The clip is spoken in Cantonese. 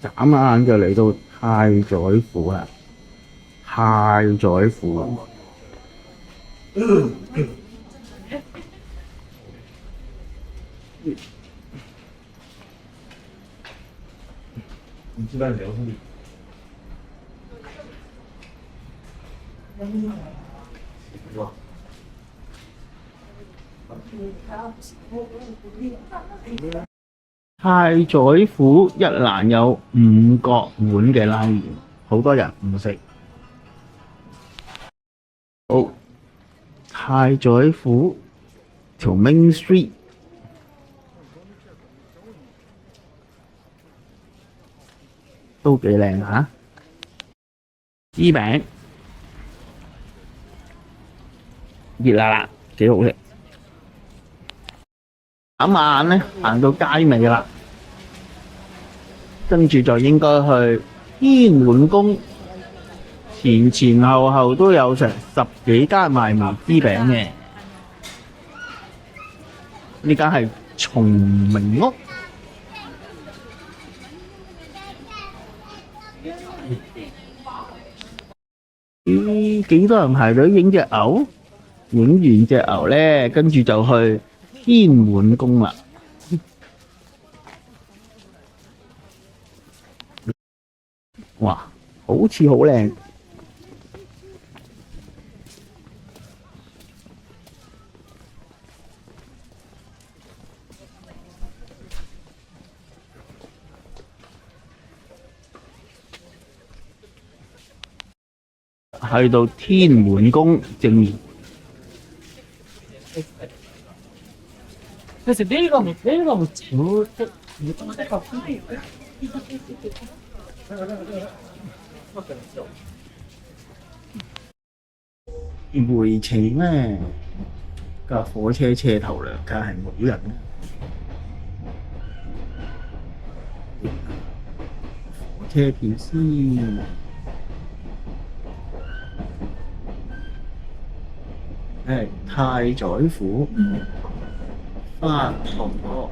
眨眼就嚟到太宰府啦！太宰府太宰府一蘭有五角碗嘅拉麵，好多人唔食。好，太宰府條 Main Street 都幾靚嚇，芝餅熱辣辣，幾好食。眨眼咧行到街尾啦，跟住就應該去天滿宮，前前後後都有成10幾間賣梅枝餅嘅。呢間係松明屋。咦，幾多人排隊影隻牛？影完隻牛咧，跟住就去天滿宮啦。哇，好似好靚。去到天滿宮正面。그래서 내일 가면 저回程咧架火車車頭兩架係冇人嘅，火車票先。係太宰府翻唐河。